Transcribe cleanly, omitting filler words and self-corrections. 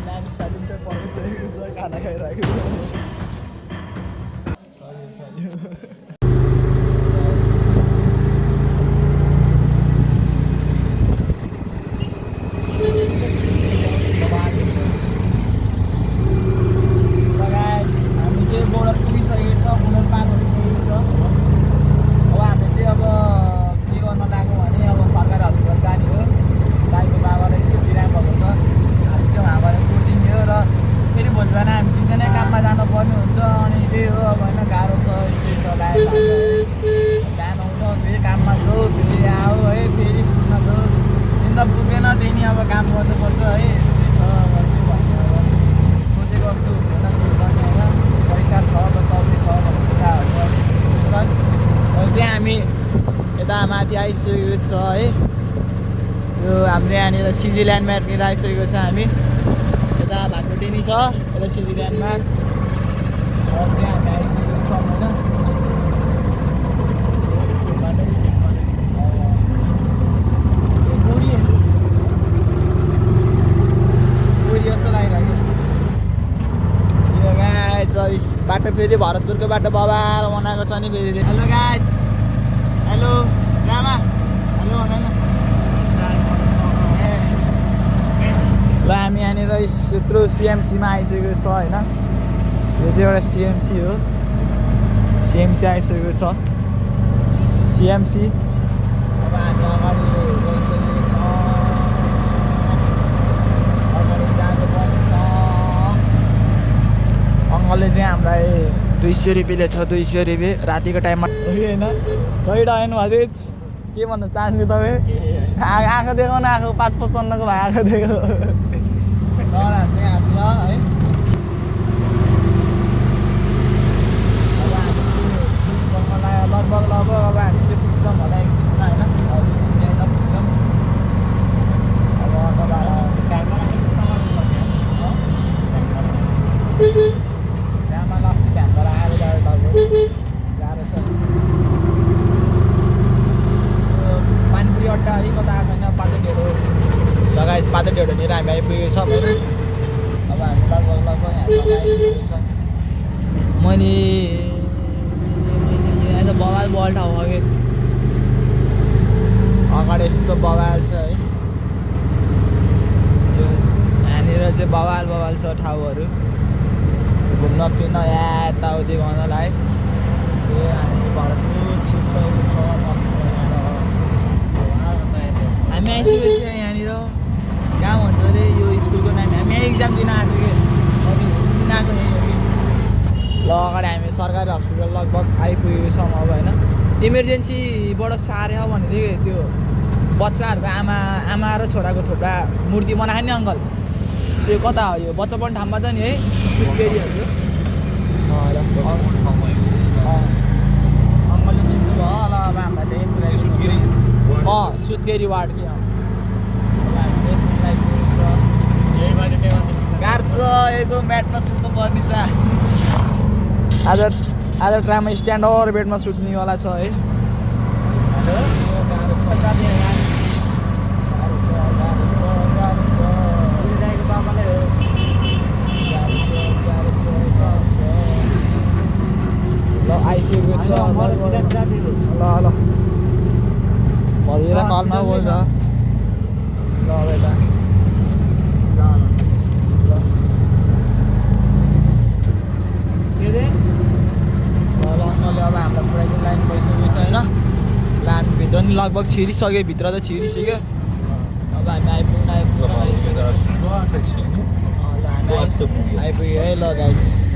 नानी सालिन्छ पढिसकेको छ खाना खाइरहेको अब काम गर्नुपर्छ है यस्तै छ सोचेको जस्तो हुँदैन केही पनि होइन पैसा छ त सबै छ भन्ने कुराहरू सिचुएसन अहिले चाहिँ हामी यता माथि आइसकेको छ है यो हाम्रो यहाँनिर सिजी ल्यान्डमार्कतिर आइसकेको छ हामी यता भातकोटेनी छ यता सिजी ल्यान्डमार्क चाहिँ हामी आइसकेको छौँ होइन जस्तो लागिरहेको यो गाइज बाटो फेरि भरतपुरको बाटो बबाल बनाएको छ नि फेरि hello guys hello Rama hello भन न ल हामी यहाँनिर यत्रो सिएमसीमा आइसकेको छ होइन यो चाहिँ एउटा सिएमसी हो सिएमसी आइसकेको छ सिएमसी अब हामी अगाडि गइसकेको छ अङ्कलले चाहिँ हामीलाई 200 रुपियाँ लिएको छ 200 रुपियाँ रातिको टाइममा होइन गइरहेनु भएको के भन्न चाहन्छु तपाईँ आँखा देखाउन आएको 555 को भए आँखा देखाउ हाँसे हाँस ल है अब हामी लगभग अब हामी चाहिँ पुग्छौँ होला एकछिनमा होइन यता पुग्छौँ अब गाह्रो छ पानीपुरी अड्डा है कता आएको होइन पातो ढेँडो लगाएछ पातो ढेँडोनिर हामी आइपुगेको छौँ होइन अब हामी लगभग यहाँसम्म आइपुगेको छौँ मैले यहाँ त बवाल ठाउँ अघि अगाडि यस्तो बवाल छ है यहाँनिर चाहिँ बवाल छ ठाउँहरू घुम्न फिर्न यताउति गर्नलाई हामी भरतपुर छिप्सकेको छ हामी आइसकेको छ यहाँनिर कहाँ भन्छ अरे यो स्कुलको नाम हामी एक्जाम दिन आएको थियो कि आएको यहीँ हो कि ल अगाडि हामी सरकारी हस्पिटल लगभग आइपुगेको छौँ अब होइन इमर्जेन्सीबाट सार्यो भनेको थियो त्यो बच्चाहरूको आमा र छोराको थोप्रा मूर्ति बनाएको नि अङ्कल त्यो कता हो यो बच्चापन ठाउँमा त नि है सुत्केरीहरू अङ्कलले चिन्नु भयो होला अब हामीलाई त्यही पुऱ्याइ सुत्केरी सुत्केरी वार्ड कि गाह्रो छ एकदम बेडमा सुत्नु पर्ने छ आज ट्राममा स्ट्यान्डर्ड बेडमा सुत्नेवाला छ है गाह्रो छ ल आइसकेको छ ल भइदिएर कलमा बोल्छ ल बेटा अङ्कलले अब हामीलाई पुऱ्याइदिनु लाइन भइसकेको छ होइन ल हामी भित्र नि लगभग छिरिसक्यो भित्र त छिरिसक्यो अब हामी आइपुग्यो है ल गाइस